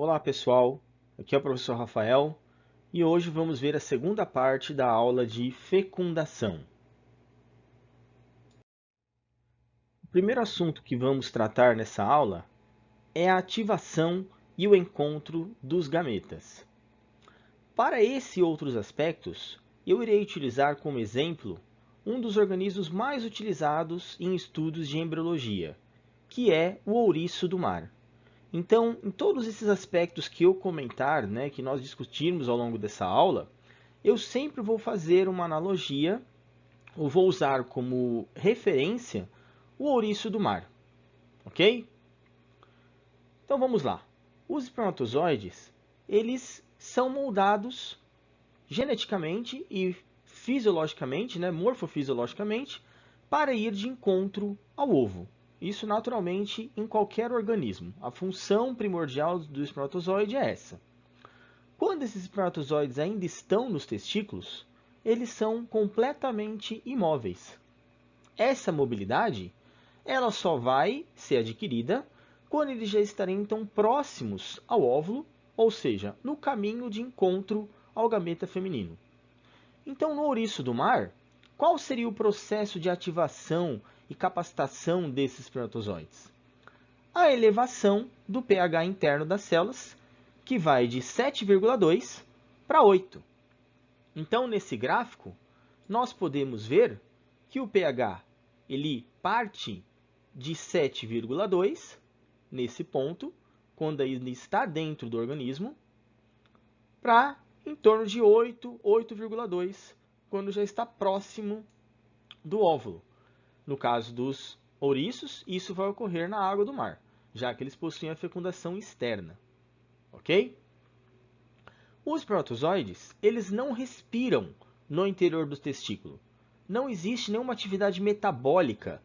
Olá pessoal, aqui é o professor Rafael e hoje vamos ver a segunda parte da aula de fecundação. O primeiro assunto que vamos tratar nessa aula é a ativação e o encontro dos gametas. Para esse e outros aspectos, eu irei utilizar como exemplo um dos organismos mais utilizados em estudos de embriologia, que é o ouriço do mar. Então, em todos esses aspectos que eu comentar, que nós discutirmos ao longo dessa aula, eu sempre vou fazer uma analogia, ou vou usar como referência o ouriço do mar, ok? Então vamos lá. Os espermatozoides, eles são moldados geneticamente e fisiologicamente, morfofisiologicamente, para ir de encontro ao ovo. Isso naturalmente em qualquer organismo. A função primordial do espermatozoide é essa. Quando esses espermatozoides ainda estão nos testículos, eles são completamente imóveis. Essa mobilidade, ela só vai ser adquirida quando eles já estarem então próximos ao óvulo, ou seja, no caminho de encontro ao gameta feminino. Então, no ouriço do mar, qual seria o processo de ativação e capacitação desses espermatozoides? A elevação do pH interno das células, que vai de 7,2 para 8. Então, nesse gráfico, nós podemos ver que o pH ele parte de 7,2 nesse ponto, quando ainda está dentro do organismo, para em torno de 8, 8,2, quando já está próximo do óvulo. No caso dos ouriços, isso vai ocorrer na água do mar, já que eles possuem a fecundação externa. Ok? Os espermatozoides, eles não respiram no interior do testículo. Não existe nenhuma atividade metabólica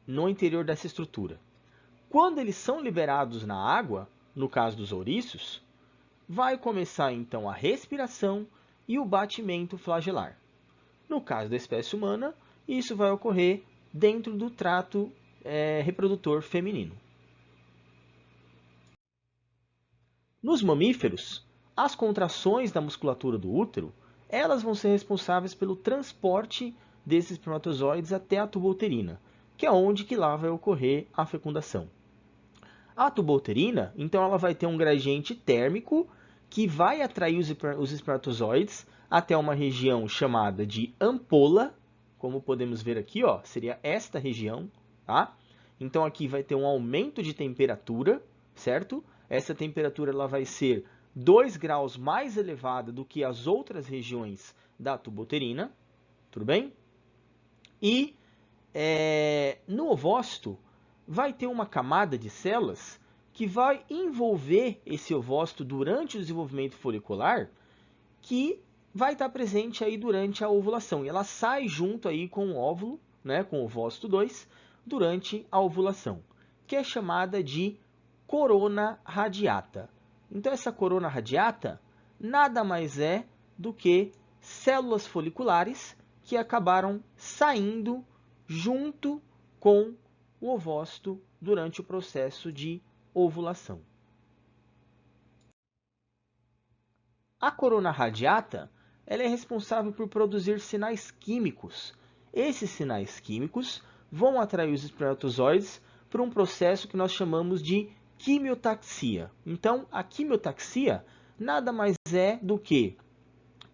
no interior dessa estrutura. Quando eles são liberados na água, no caso dos ouriços, vai começar então a respiração e o batimento flagelar. No caso da espécie humana, isso vai ocorrer dentro do trato reprodutor feminino. Nos mamíferos, as contrações da musculatura do útero, elas vão ser responsáveis pelo transporte desses espermatozoides até a tuba uterina, que é onde que lá vai ocorrer a fecundação. A tuba uterina, então, ela vai ter um gradiente térmico que vai atrair os espermatozoides até uma região chamada de ampola, como podemos ver aqui, ó, seria esta região, tá? Então aqui vai ter um aumento de temperatura, certo? Essa temperatura ela vai ser 2 graus mais elevada do que as outras regiões da tuba uterina, tudo bem? E no ovócito vai ter uma camada de células que vai envolver esse ovócito durante o desenvolvimento folicular, que vai estar presente aí durante a ovulação. E ela sai junto aí com o óvulo, com o ovócito 2, durante a ovulação, que é chamada de corona radiata. Então essa corona radiata nada mais é do que células foliculares que acabaram saindo junto com o ovócito durante o processo de ovulação. A corona radiata ela é responsável por produzir sinais químicos. Esses sinais químicos vão atrair os espermatozoides para um processo que nós chamamos de quimiotaxia. Então, a quimiotaxia nada mais é do que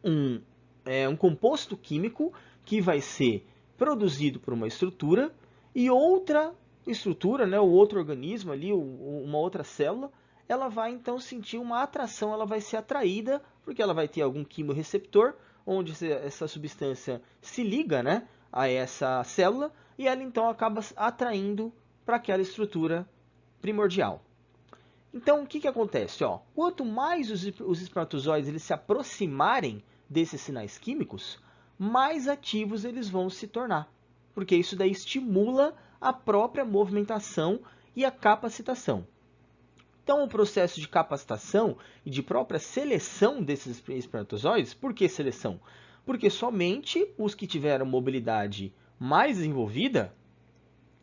um composto químico que vai ser produzido por uma estrutura e outra estrutura, o outro organismo ali, uma outra célula, ela vai então sentir uma atração, ela vai ser atraída, porque ela vai ter algum quimioreceptor, onde essa substância se liga a essa célula, e ela então acaba atraindo para aquela estrutura primordial. Então, o que acontece? Quanto mais os espermatozoides eles se aproximarem desses sinais químicos, mais ativos eles vão se tornar, porque isso daí estimula a própria movimentação e a capacitação. Então, o processo de capacitação e de própria seleção desses espermatozoides, por que seleção? Porque somente os que tiveram mobilidade mais desenvolvida,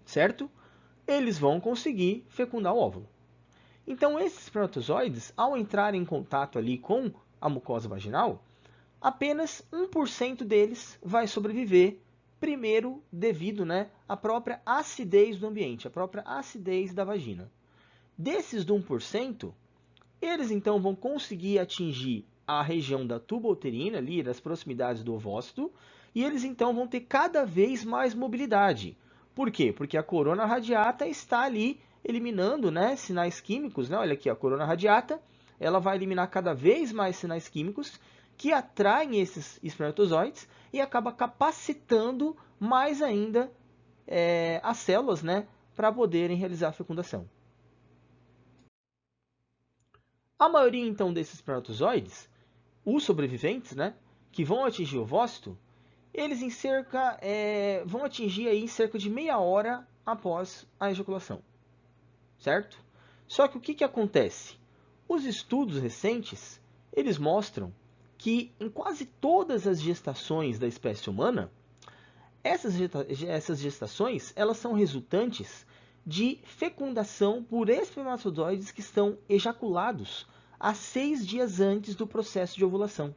certo? Eles vão conseguir fecundar o óvulo. Então, esses espermatozoides, ao entrar em contato ali com a mucosa vaginal, apenas 1% deles vai sobreviver, primeiro devido, né, à própria acidez do ambiente, à própria acidez da vagina. Desses do 1%, eles então vão conseguir atingir a região da tuba uterina, ali das proximidades do ovócito, e eles então vão ter cada vez mais mobilidade. Por quê? Porque a corona radiata está ali eliminando, né, sinais químicos, né? Olha aqui, a corona radiata, ela vai eliminar cada vez mais sinais químicos que atraem esses espermatozoides e acaba capacitando mais ainda as células, né, para poderem realizar a fecundação. A maioria, então, desses espermatozoides, os sobreviventes, né, que vão atingir o ovócito, eles vão atingir aí em cerca de meia hora após a ejaculação, certo? Só que o que acontece? Os estudos recentes, eles mostram que em quase todas as gestações da espécie humana, essas gestações, elas são resultantes de fecundação por espermatozoides que estão ejaculados a 6 dias antes do processo de ovulação.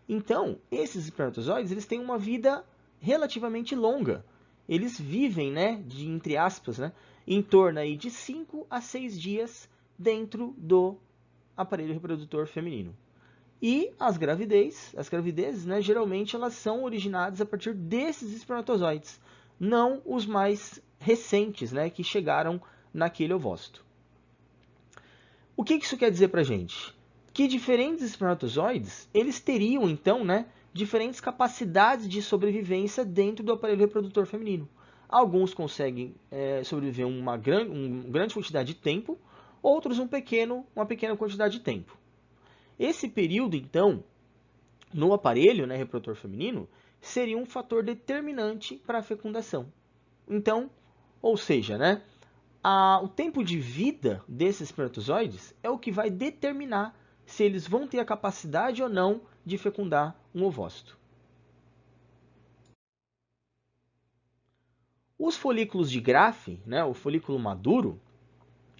Então, esses espermatozoides eles têm uma vida relativamente longa. Eles vivem, né, entre aspas, né, em torno aí de 5 a 6 dias dentro do aparelho reprodutor feminino. E as gravidezes, né, geralmente elas são originadas a partir desses espermatozoides, não os mais recentes, né, que chegaram naquele ovócito. O que isso quer dizer para a gente? Que diferentes espermatozoides, eles teriam então, né, diferentes capacidades de sobrevivência dentro do aparelho reprodutor feminino. Alguns conseguem sobreviver uma grande quantidade de tempo, outros uma pequena quantidade de tempo. Esse período, então, no aparelho, né, reprodutor feminino, seria um fator determinante para a fecundação. Então, ou seja, né, o tempo de vida desses espermatozoides é o que vai determinar se eles vão ter a capacidade ou não de fecundar um ovócito. Os folículos de Graafi, né, o folículo maduro,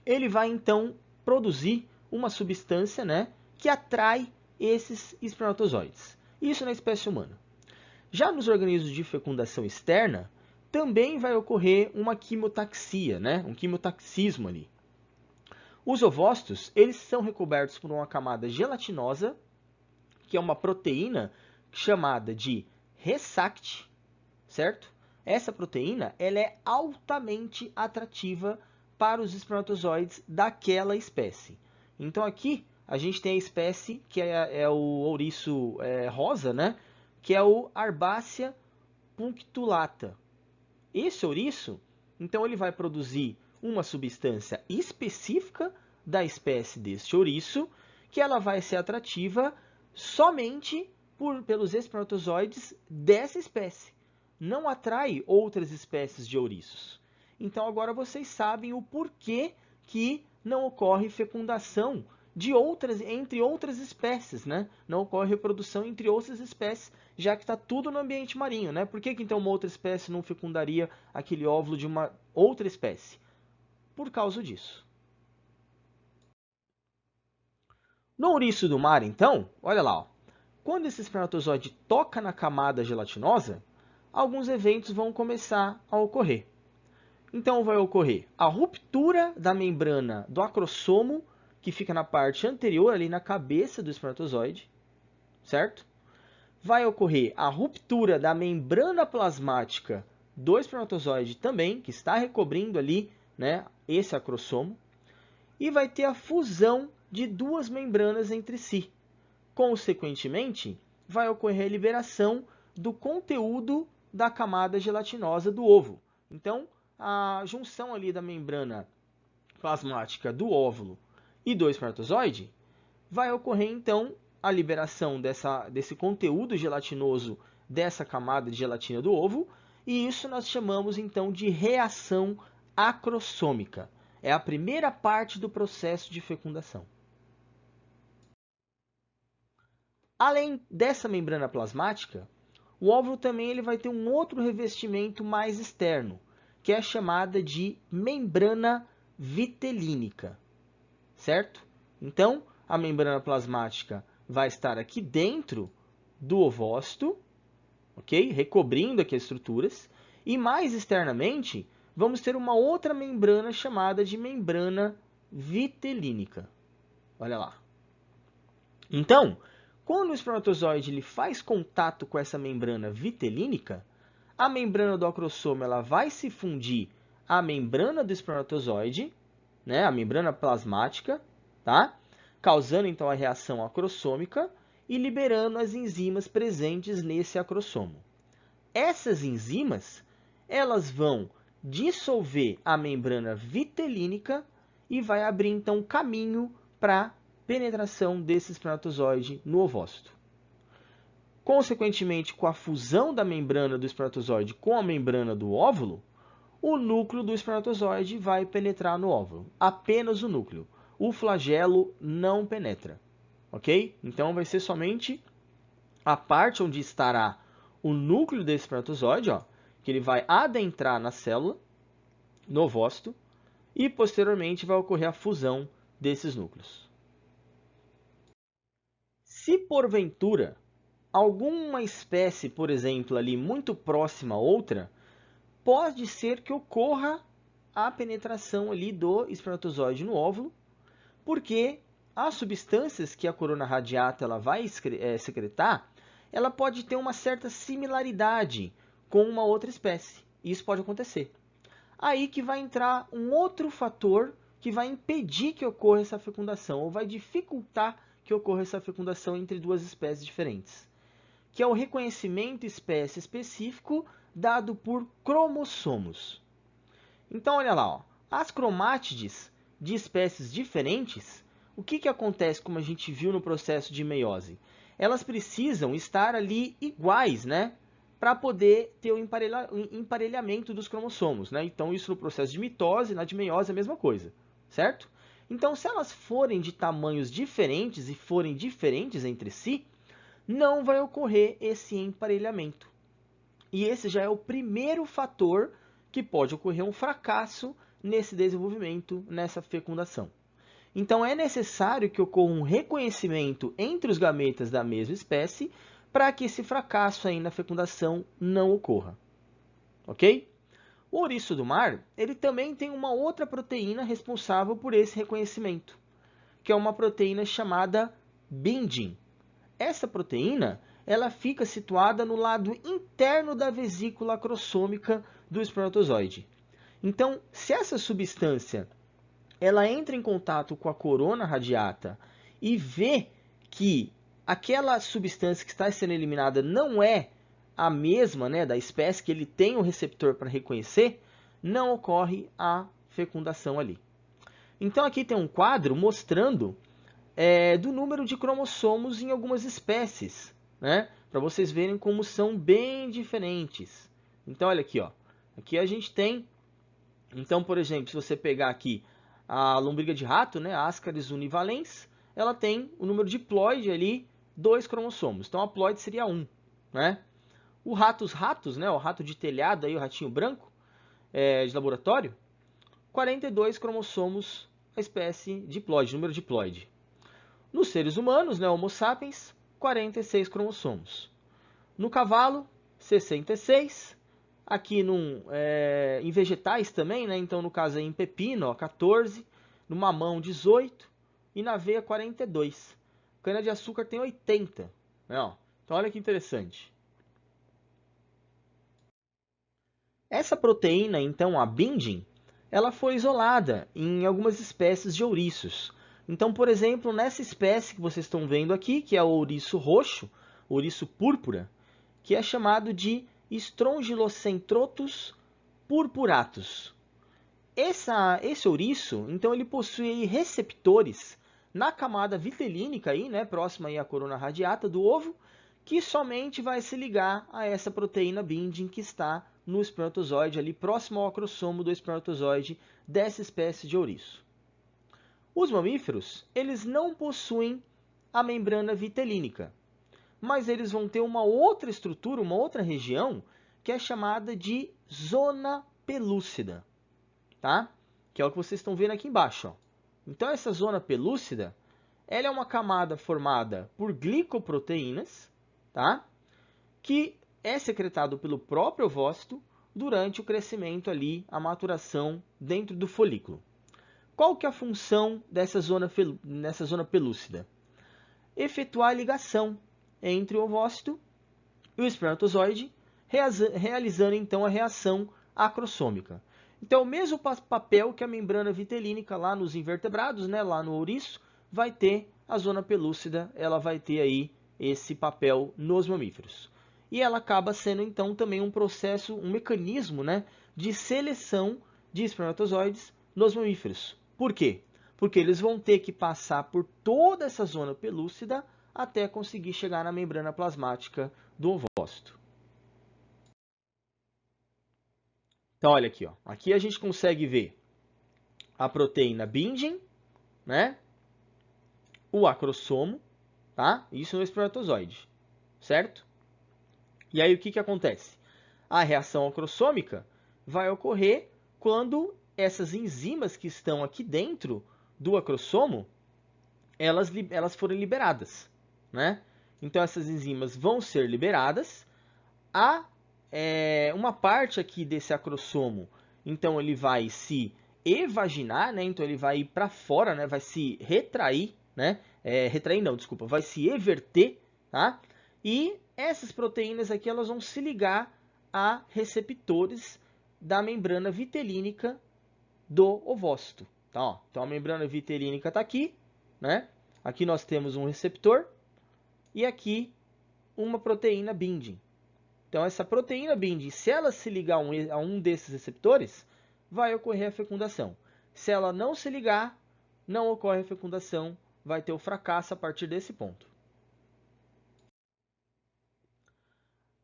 ele vai então produzir uma substância, né, que atrai esses espermatozoides. Isso na espécie humana. Já nos organismos de fecundação externa, também vai ocorrer uma quimiotaxia, né, um quimiotaxismo ali. Os ovócitos, eles são recobertos por uma camada gelatinosa, que é uma proteína chamada de Resact, certo? Essa proteína, ela é altamente atrativa para os espermatozoides daquela espécie. Então aqui a gente tem a espécie que é o ouriço rosa, né? Que é o Arbácea punctulata. Esse ouriço, então ele vai produzir uma substância específica da espécie deste ouriço, que ela vai ser atrativa somente pelos espermatozoides dessa espécie. Não atrai outras espécies de ouriços. Então agora vocês sabem o porquê que não ocorre fecundação entre outras espécies, né? Não ocorre reprodução entre outras espécies, já que está tudo no ambiente marinho, né? Por que então uma outra espécie não fecundaria aquele óvulo de uma outra espécie? Por causa disso. No ouriço do mar, então, olha lá, ó. Quando esse espermatozoide toca na camada gelatinosa, alguns eventos vão começar a ocorrer. Então vai ocorrer a ruptura da membrana do acrossomo, que fica na parte anterior, ali na cabeça do espermatozoide, certo? Vai ocorrer a ruptura da membrana plasmática do espermatozoide também, que está recobrindo ali, né, esse acrossomo, e vai ter a fusão de duas membranas entre si. Consequentemente, vai ocorrer a liberação do conteúdo da camada gelatinosa do ovo. Então, a junção ali da membrana plasmática do óvulo e do espermatozoide, vai ocorrer então a liberação desse conteúdo gelatinoso dessa camada de gelatina do ovo, e isso nós chamamos então de reação acrossômica. É a primeira parte do processo de fecundação. Além dessa membrana plasmática, o óvulo também ele vai ter um outro revestimento mais externo, que é chamada de membrana vitelínica. certo? Então, a membrana plasmática vai estar aqui dentro do ovócito, ok? Recobrindo aqui as estruturas. E mais externamente, vamos ter uma outra membrana chamada de membrana vitelínica. Olha lá. Então, quando o espermatozoide ele faz contato com essa membrana vitelínica, a membrana do acrossomo ela vai se fundir à membrana do espermatozoide, né, a membrana plasmática, tá? Causando então a reação acrossômica e liberando as enzimas presentes nesse acrossomo. Essas enzimas, elas vão dissolver a membrana vitelínica e vai abrir então caminho para penetração desse espermatozoide no ovócito. Consequentemente, com a fusão da membrana do espermatozoide com a membrana do óvulo, o núcleo do espermatozoide vai penetrar no óvulo. Apenas o núcleo. O flagelo não penetra. Ok? Então, vai ser somente a parte onde estará o núcleo desse espermatozoide, ó, que ele vai adentrar na célula, no ovócito, e posteriormente vai ocorrer a fusão desses núcleos. Se porventura alguma espécie, por exemplo, ali muito próxima a outra, pode ser que ocorra a penetração ali do espermatozoide no óvulo, porque as substâncias que a corona radiata ela vai secretar, ela pode ter uma certa similaridade com uma outra espécie. Isso pode acontecer. Aí que vai entrar um outro fator que vai impedir que ocorra essa fecundação, ou vai dificultar que ocorra essa fecundação entre duas espécies diferentes, que é o reconhecimento espécie específico dado por cromossomos. Então, olha lá, ó, as cromátides de espécies diferentes, o que acontece, como a gente viu no processo de meiose? Elas precisam estar ali iguais, né? Para poder ter o emparelhamento dos cromossomos, né? Então, isso no processo de mitose, na de meiose é a mesma coisa, certo? Então, se elas forem de tamanhos diferentes e forem diferentes entre si, não vai ocorrer esse emparelhamento. E esse já é o primeiro fator que pode ocorrer um fracasso nesse desenvolvimento, nessa fecundação. Então, é necessário que ocorra um reconhecimento entre os gametas da mesma espécie para que esse fracasso aí na fecundação não ocorra. Ok? O ouriço do mar, ele também tem uma outra proteína responsável por esse reconhecimento, que é uma proteína chamada bindin. Essa proteína ela fica situada no lado interno da vesícula acrossômica do espermatozoide. Então, se essa substância ela entra em contato com a corona radiata e vê que aquela substância que está sendo eliminada não é a mesma, né, da espécie que ele tem o receptor para reconhecer, não ocorre a fecundação ali. Então, aqui tem um quadro mostrando do número de cromossomos em algumas espécies, né? Para vocês verem como são bem diferentes. Então, olha aqui, ó. Aqui a gente tem, então, por exemplo, se você pegar aqui a lombriga de rato, né, Ascaris univalens, ela tem o número de ploide ali, 2 cromossomos. Então, a ploide seria 1, né? O ratos, né, o rato de telhado, aí, o ratinho branco, de laboratório, 42 cromossomos a espécie diploide, número diploide. Nos seres humanos, né, Homo sapiens, 46 cromossomos. No cavalo, 66. Aqui em vegetais também, né, então no caso aí em pepino, ó, 14. No mamão, 18. E na aveia, 42. Cana-de-açúcar tem 80. Né, ó. Então olha que interessante. Essa proteína, então, a bindin, ela foi isolada em algumas espécies de ouriços. Então, por exemplo, nessa espécie que vocês estão vendo aqui, que é o ouriço roxo, ouriço púrpura, que é chamado de Strongylocentrotus purpuratus. Esse ouriço, então, ele possui receptores na camada vitelínica, aí, né, próxima aí à corona radiata do ovo, que somente vai se ligar a essa proteína bindin que está no espermatozoide, ali próximo ao acrossomo do espermatozoide dessa espécie de ouriço. Os mamíferos, eles não possuem a membrana vitelínica, mas eles vão ter uma outra estrutura, uma outra região, que é chamada de zona pelúcida, tá? Que é o que vocês estão vendo aqui embaixo, ó. Então, essa zona pelúcida, ela é uma camada formada por glicoproteínas, tá? Que é secretado pelo próprio ovócito durante o crescimento ali, a maturação dentro do folículo. Qual que é a função nessa zona pelúcida? Efetuar a ligação entre o ovócito e o espermatozoide, realizando então a reação acrossômica. Então, o mesmo papel que a membrana vitelínica lá nos invertebrados, né, lá no ouriço, vai ter a zona pelúcida, ela vai ter aí esse papel nos mamíferos. E ela acaba sendo então também um processo, um mecanismo, né, de seleção de espermatozoides nos mamíferos. Por quê? Porque eles vão ter que passar por toda essa zona pelúcida até conseguir chegar na membrana plasmática do ovócito. Então, olha aqui, ó. Aqui a gente consegue ver a proteína binding, né? O acrossomo, tá? Isso no espermatozoide, certo? E aí o que acontece? A reação acrossômica vai ocorrer quando essas enzimas que estão aqui dentro do acrossomo, elas forem liberadas, né? Então essas enzimas vão ser liberadas. Uma parte aqui desse acrossomo, então ele vai se evaginar, né? Então ele vai ir para fora, né? Vai se retrair, né? Retrair não, desculpa, vai se everter, tá? E essas proteínas aqui elas vão se ligar a receptores da membrana vitelínica do ovócito, tá? Ó, então a membrana vitelínica está aqui, né? Aqui nós temos um receptor e aqui uma proteína binding. Então, essa proteína binding, se ela se ligar a um desses receptores, vai ocorrer a fecundação. Se ela não se ligar, não ocorre a fecundação, vai ter o fracasso a partir desse ponto.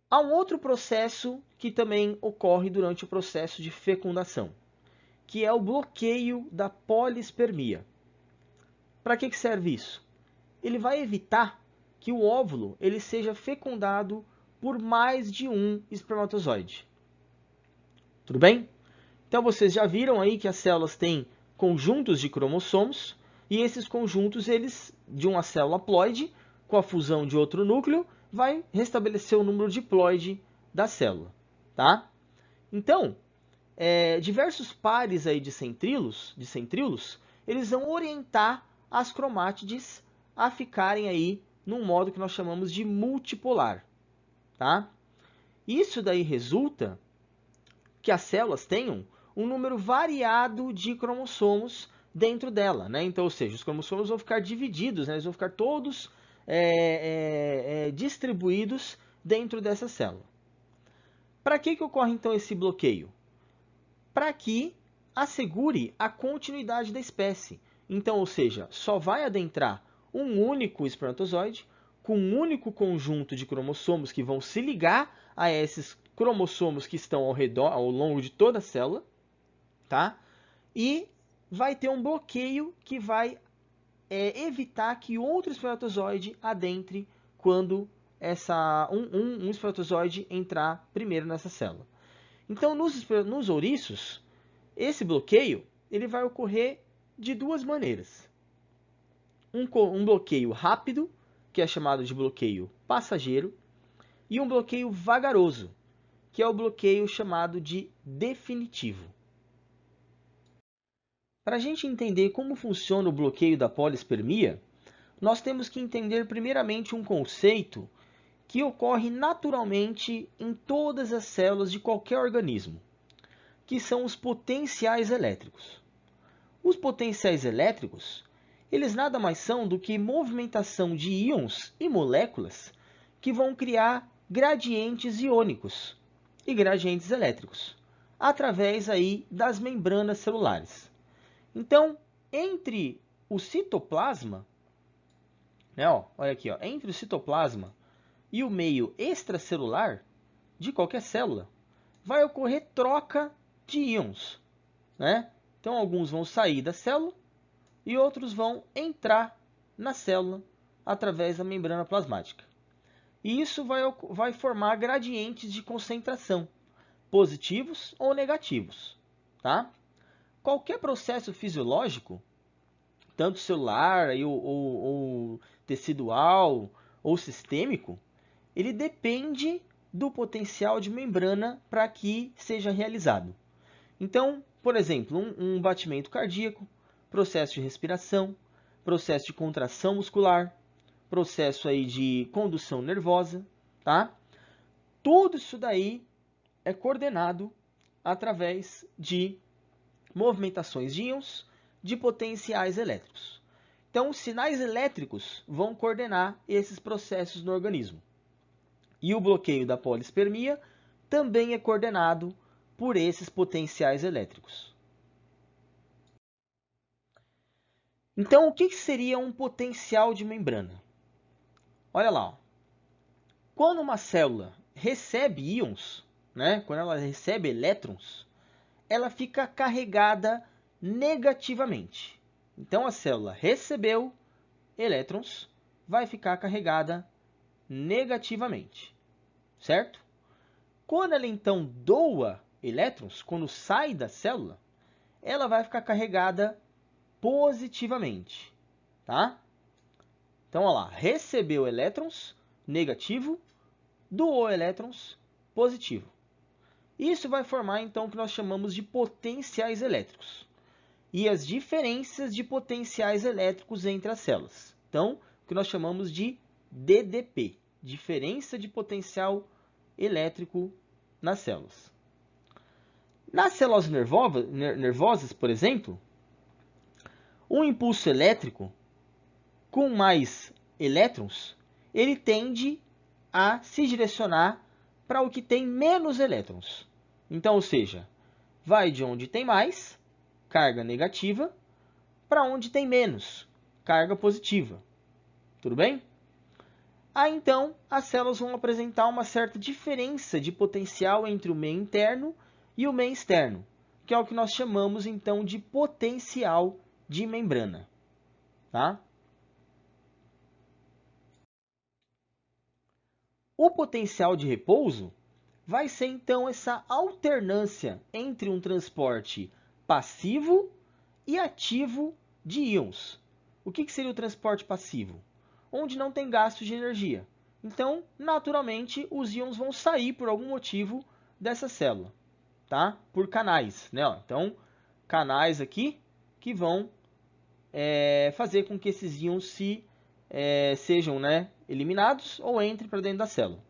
Há um outro processo que também ocorre durante o processo de fecundação, que é o bloqueio da polispermia. Para que serve isso? Ele vai evitar que o óvulo ele seja fecundado por mais de um espermatozoide. Tudo bem? Então vocês já viram aí que as células têm conjuntos de cromossomos e esses conjuntos, eles de uma célula haploide, com a fusão de outro núcleo, vai restabelecer o número diploide da célula, tá? Então, diversos pares aí de centríolos, eles vão orientar as cromátides a ficarem aí num modo que nós chamamos de multipolar, tá? Isso daí resulta que as células tenham um número variado de cromossomos dentro dela, né? Então, ou seja, os cromossomos vão ficar divididos, né? Eles vão ficar todos distribuídos dentro dessa célula. Para que ocorre então esse bloqueio? Para que assegure a continuidade da espécie. Então, ou seja, só vai adentrar um único espermatozoide com um único conjunto de cromossomos que vão se ligar a esses cromossomos que estão ao redor, ao longo de toda a célula, tá? E vai ter um bloqueio que vai evitar que outro espermatozoide adentre quando um espermatozoide entrar primeiro nessa célula. Então, nos ouriços, esse bloqueio ele vai ocorrer de duas maneiras. Um bloqueio rápido, que é chamado de bloqueio passageiro, e um bloqueio vagaroso, que é o bloqueio chamado de definitivo. Para a gente entender como funciona o bloqueio da polispermia, nós temos que entender primeiramente um conceito que ocorre naturalmente em todas as células de qualquer organismo, que são os potenciais elétricos. Os potenciais elétricos, eles nada mais são do que movimentação de íons e moléculas que vão criar gradientes iônicos e gradientes elétricos, através aí das membranas celulares. Então, entre o citoplasma, né, olha aqui, entre o citoplasma e o meio extracelular de qualquer célula, vai ocorrer troca de íons, né? Então, alguns vão sair da célula e outros vão entrar na célula através da membrana plasmática. E isso vai formar gradientes de concentração, positivos ou negativos, tá? Qualquer processo fisiológico, tanto celular ou tecidual ou sistêmico, ele depende do potencial de membrana para que seja realizado. Então, por exemplo, um batimento cardíaco, processo de respiração, processo de contração muscular, processo aí de condução nervosa, tá? Tudo isso daí é coordenado através de movimentações de íons de potenciais elétricos. Então, os sinais elétricos vão coordenar esses processos no organismo. E o bloqueio da polispermia também é coordenado por esses potenciais elétricos. Então, o que seria um potencial de membrana? Olha lá, ó. Quando uma célula recebe íons, né, quando ela recebe elétrons, ela fica carregada negativamente. Então, a célula recebeu elétrons, vai ficar carregada negativamente, certo? Quando ela então doa elétrons, quando sai da célula, ela vai ficar carregada positivamente, tá? Então, olha lá, recebeu elétrons, negativo, doou elétrons, positivo. Isso vai formar, então, o que nós chamamos de potenciais elétricos. E as diferenças de potenciais elétricos entre as células. Então, o que nós chamamos de DDP, diferença de potencial elétrico nas células. Nas células nervosas, por exemplo, um impulso elétrico com mais elétrons, ele tende a se direcionar para o que tem menos elétrons. Então, ou seja, vai de onde tem mais, carga negativa, para onde tem menos, carga positiva. Tudo bem? Aí, então, as células vão apresentar uma certa diferença de potencial entre o meio interno e o meio externo, que é o que nós chamamos, então, de potencial de membrana. Tá? O potencial de repouso vai ser, então, essa alternância entre um transporte passivo e ativo de íons. O que seria o transporte passivo? Onde não tem gasto de energia. Então, naturalmente, os íons vão sair por algum motivo dessa célula, tá? Por canais, né? Então, canais aqui que vão fazer com que esses íons sejam, né, eliminados ou entrem para dentro da célula,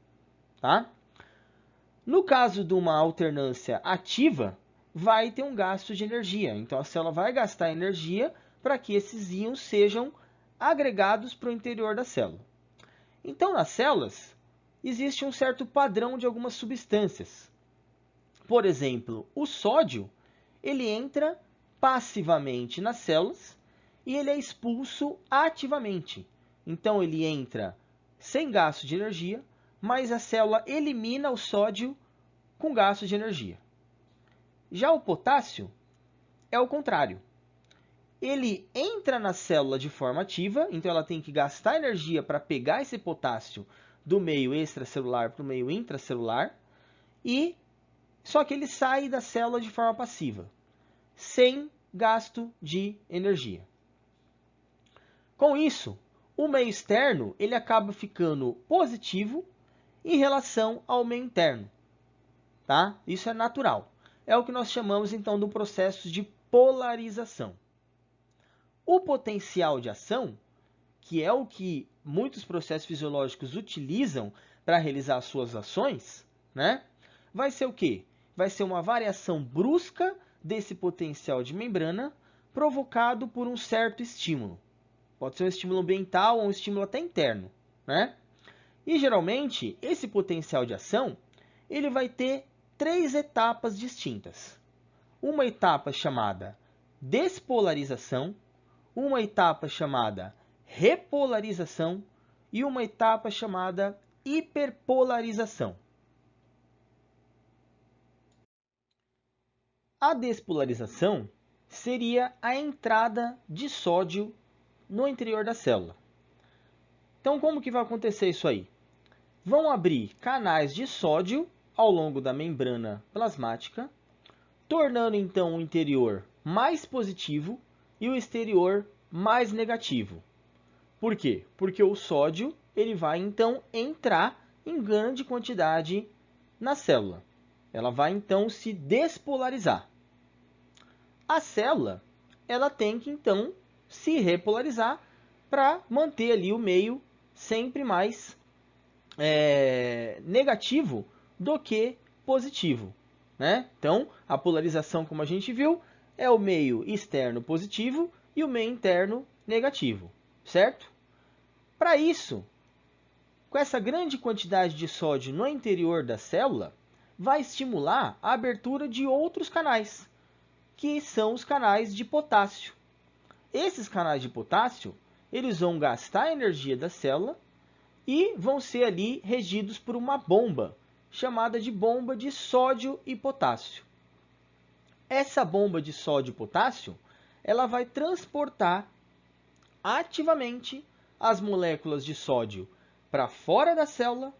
tá? No caso de uma alternância ativa, vai ter um gasto de energia. Então, a célula vai gastar energia para que esses íons sejam agregados para o interior da célula. Então, nas células, existe um certo padrão de algumas substâncias. Por exemplo, o sódio, ele entra passivamente nas células e ele é expulso ativamente. Então, ele entra sem gasto de energia, mas a célula elimina o sódio com gasto de energia. Já o potássio é o contrário. Ele entra na célula de forma ativa, então ela tem que gastar energia para pegar esse potássio do meio extracelular para o meio intracelular, só que ele sai da célula de forma passiva, sem gasto de energia. Com isso, o meio externo ele acaba ficando positivo em relação ao meio interno. Tá? Isso é natural. É o que nós chamamos, então, do processo de polarização. O potencial de ação, que é o que muitos processos fisiológicos utilizam para realizar suas ações, né? Vai ser o quê? Vai ser uma variação brusca desse potencial de membrana provocado por um certo estímulo. Pode ser um estímulo ambiental ou um estímulo até interno, né? E geralmente, esse potencial de ação, ele vai ter 3 etapas distintas. Uma etapa chamada despolarização, uma etapa chamada repolarização e uma etapa chamada hiperpolarização. A despolarização seria a entrada de sódio no interior da célula. Então, como que vai acontecer isso aí? Vão abrir canais de sódio ao longo da membrana plasmática, tornando então o interior mais positivo e o exterior mais negativo. Por quê? Porque o sódio ele vai então entrar em grande quantidade na célula. Ela vai então se despolarizar. A célula ela tem que então se repolarizar para manter ali o meio sempre mais negativo do que positivo, né? Então, a polarização, como a gente viu, é o meio externo positivo e o meio interno negativo, certo? Para isso, com essa grande quantidade de sódio no interior da célula, vai estimular a abertura de outros canais, que são os canais de potássio. Esses canais de potássio, eles vão gastar a energia da célula e vão ser ali regidos por uma bomba, chamada de bomba de sódio e potássio. Essa bomba de sódio e potássio, ela vai transportar ativamente as moléculas de sódio para fora da célula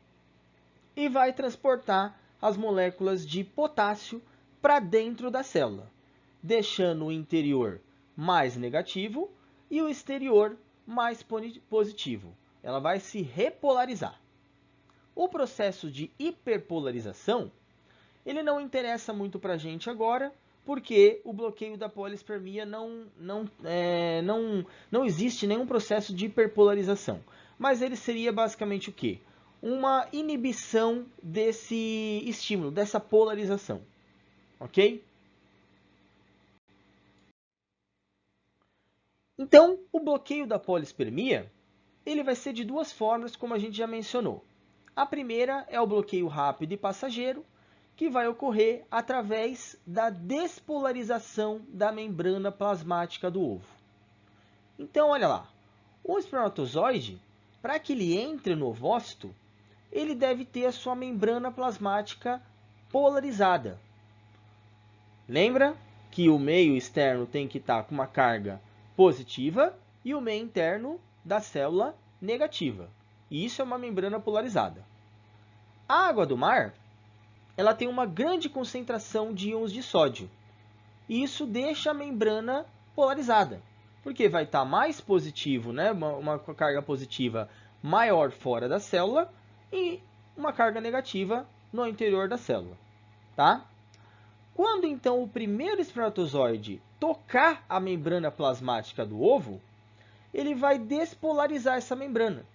e vai transportar as moléculas de potássio para dentro da célula, deixando o interior mais negativo e o exterior mais positivo. Ela vai se repolarizar. O processo de hiperpolarização, ele não interessa muito para a gente agora, porque o bloqueio da polispermia não existe nenhum processo de hiperpolarização. Mas ele seria basicamente o quê? Uma inibição desse estímulo, dessa polarização. Ok? Então, o bloqueio da polispermia, ele vai ser de duas formas, como a gente já mencionou. A primeira é o bloqueio rápido e passageiro, que vai ocorrer através da despolarização da membrana plasmática do ovo. Então, olha lá, o espermatozoide, para que ele entre no ovócito, ele deve ter a sua membrana plasmática polarizada. Lembra que o meio externo tem que estar com uma carga positiva e o meio interno da célula negativa. E isso é uma membrana polarizada. A água do mar, ela tem uma grande concentração de íons de sódio. E isso deixa a membrana polarizada, porque vai estar mais positivo, né? uma carga positiva maior fora da célula e uma carga negativa no interior da célula. Tá? Quando então o primeiro espermatozoide tocar a membrana plasmática do ovo, ele vai despolarizar essa membrana.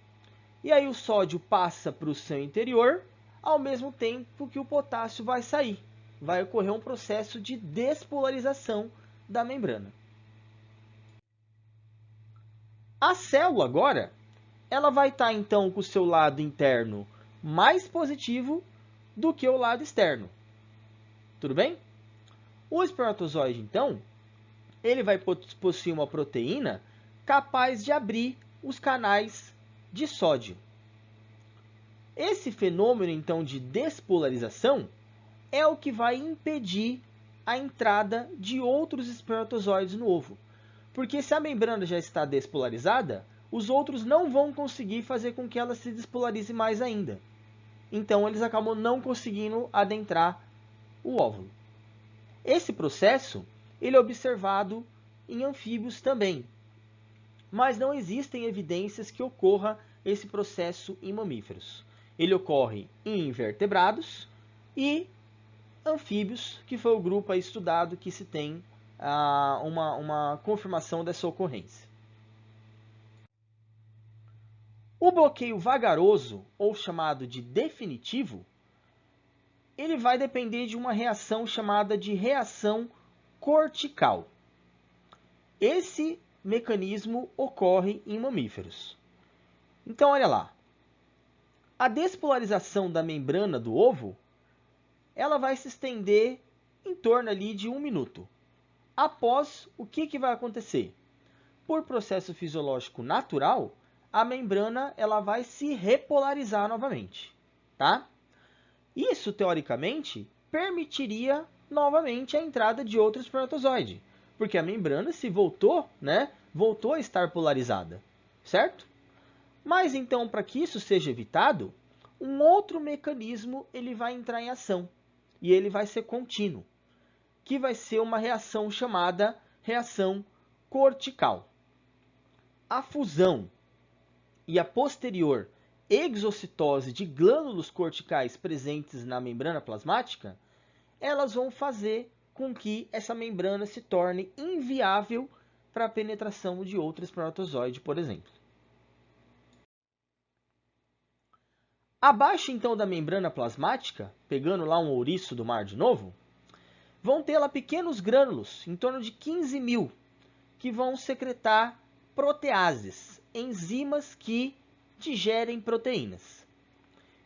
E aí o sódio passa para o seu interior, ao mesmo tempo que o potássio vai sair. Vai ocorrer um processo de despolarização da membrana. A célula agora, ela vai estar então com o seu lado interno mais positivo do que o lado externo. Tudo bem? O espermatozoide, então, ele vai possuir uma proteína capaz de abrir os canais de sódio. Esse fenômeno, então, de despolarização é o que vai impedir a entrada de outros espermatozoides no ovo. Porque se a membrana já está despolarizada, os outros não vão conseguir fazer com que ela se despolarize mais ainda. Então, eles acabam não conseguindo adentrar o óvulo. Esse processo ele é observado em anfíbios também, mas não existem evidências que ocorra esse processo em mamíferos. Ele ocorre em invertebrados e anfíbios, que foi o grupo aí estudado que se tem uma confirmação dessa ocorrência. O bloqueio vagaroso, ou chamado de definitivo, ele vai depender de uma reação chamada de reação cortical. Esse mecanismo ocorre em mamíferos. Então, olha lá. A despolarização da membrana do ovo, ela vai se estender em torno ali de 1 minuto. Após, o que vai acontecer? Por processo fisiológico natural, a membrana ela vai se repolarizar novamente, tá? Isso, teoricamente, permitiria novamente a entrada de outro espermatozoide, porque a membrana se voltou, né, voltou a estar polarizada, certo? Mas então, para que isso seja evitado, um outro mecanismo ele vai entrar em ação, e ele vai ser contínuo, que vai ser uma reação chamada reação cortical. a fusão e a posterior exocitose de glândulos corticais presentes na membrana plasmática, elas vão fazer com que essa membrana se torne inviável para a penetração de outro espermatozoide, por exemplo. Abaixo, então, da membrana plasmática, pegando lá um ouriço do mar de novo, vão ter lá pequenos grânulos, em torno de 15.000, que vão secretar proteases, enzimas que digerem proteínas.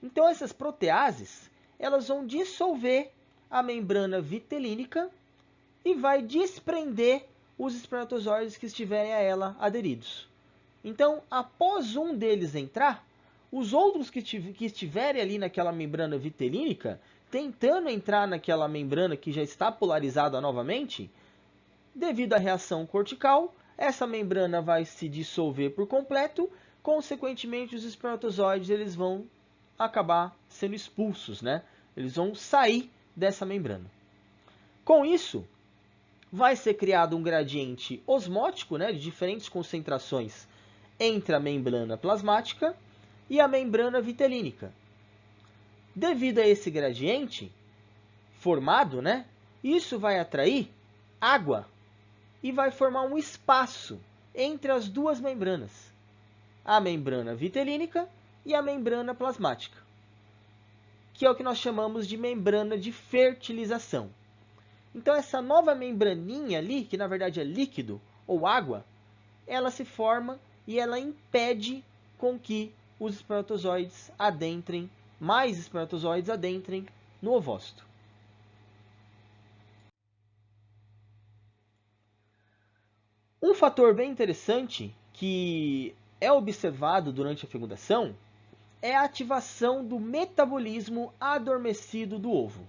Então, essas proteases, elas vão dissolver a membrana vitelínica e vai desprender os espermatozoides que estiverem a ela aderidos. Então, após um deles entrar, os outros que estiverem ali naquela membrana vitelínica, tentando entrar naquela membrana que já está polarizada novamente, devido à reação cortical, essa membrana vai se dissolver por completo, consequentemente os espermatozoides eles vão acabar sendo expulsos, né? Eles vão sair dessa membrana. Com isso, vai ser criado um gradiente osmótico, né, de diferentes concentrações entre a membrana plasmática e a membrana vitelínica. Devido a esse gradiente formado, né, isso vai atrair água e vai formar um espaço entre as duas membranas, a membrana vitelínica e a membrana plasmática, que é o que nós chamamos de membrana de fertilização. Então, essa nova membraninha ali, que na verdade é líquido ou água, ela se forma e ela impede com que os espermatozoides adentrem, mais espermatozoides adentrem no ovócito. Um fator bem interessante que é observado durante a fecundação é a ativação do metabolismo adormecido do ovo.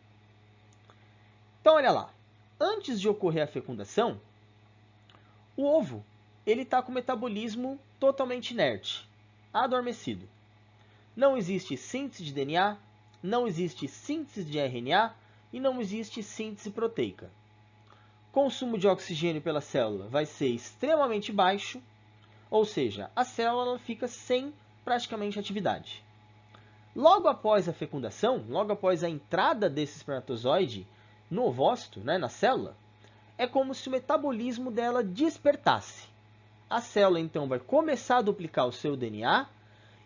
Então, olha lá, antes de ocorrer a fecundação, o ovo ele está com o metabolismo totalmente inerte, adormecido. Não existe síntese de DNA, não existe síntese de RNA e não existe síntese proteica. Consumo de oxigênio pela célula vai ser extremamente baixo, ou seja, a célula fica sem praticamente atividade. Logo após a fecundação, logo após a entrada desse espermatozoide no ovócito, né, na célula, é como se o metabolismo dela despertasse. A célula então vai começar a duplicar o seu DNA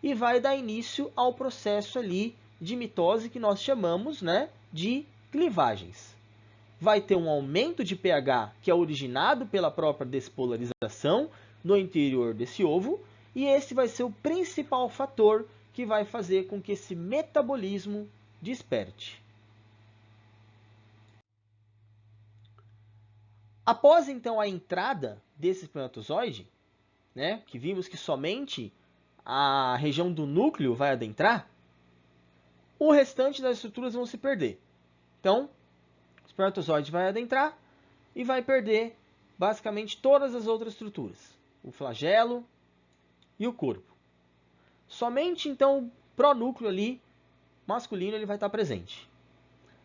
e vai dar início ao processo ali de mitose que nós chamamos, né, de clivagens. Vai ter um aumento de pH que é originado pela própria despolarização no interior desse ovo, e esse vai ser o principal fator que vai fazer com que esse metabolismo desperte. Após então a entrada desse espermatozoide, né, que vimos que somente a região do núcleo vai adentrar, o restante das estruturas vão se perder. Então, o espermatozoide vai adentrar e vai perder basicamente todas as outras estruturas, o flagelo e o corpo. Somente então o pronúcleo ali masculino ele vai estar presente.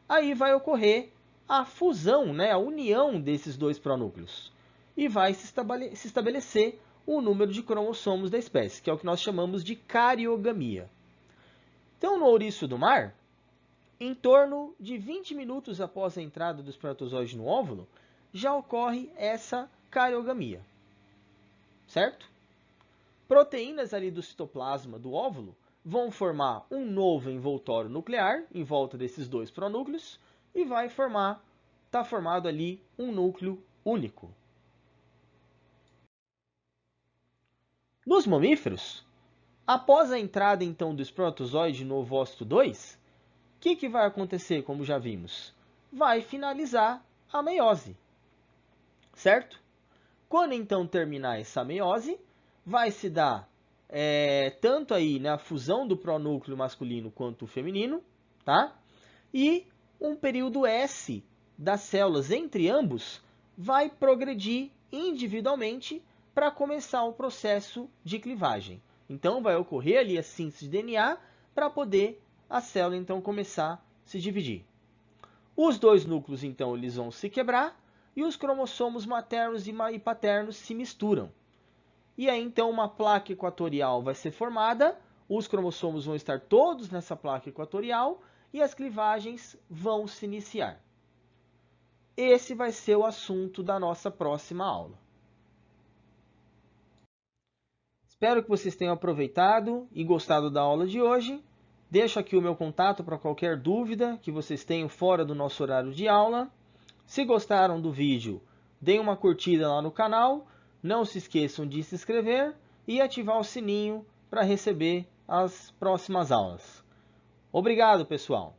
Aí vai ocorrer a fusão, né, a união desses dois pronúcleos e vai se estabelecer o número de cromossomos da espécie, que é o que nós chamamos de cariogamia. Então, no ouriço do mar, em torno de 20 minutos após a entrada do espermatozoide no óvulo, já ocorre essa cariogamia, certo? Proteínas ali do citoplasma do óvulo vão formar um novo envoltório nuclear em volta desses dois pronúcleos e vai tá formado ali um núcleo único. Nos mamíferos, após a entrada então do espermatozoide no ovócito 2, o que vai acontecer, como já vimos? Vai finalizar a meiose, certo? Quando então terminar essa meiose, vai se dar tanto aí, né, a fusão do pronúcleo masculino quanto feminino, tá? E um período S das células entre ambos vai progredir individualmente para começar o processo de clivagem. Então, vai ocorrer ali a síntese de DNA para poder a célula então começar a se dividir. Os dois núcleos então eles vão se quebrar e os cromossomos maternos e paternos se misturam. e aí então uma placa equatorial vai ser formada, os cromossomos vão estar todos nessa placa equatorial e as clivagens vão se iniciar. Esse vai ser o assunto da nossa próxima aula. Espero que vocês tenham aproveitado e gostado da aula de hoje. Deixo aqui o meu contato para qualquer dúvida que vocês tenham fora do nosso horário de aula. Se gostaram do vídeo, deem uma curtida lá no canal. Não se esqueçam de se inscrever e ativar o sininho para receber as próximas aulas. Obrigado, pessoal!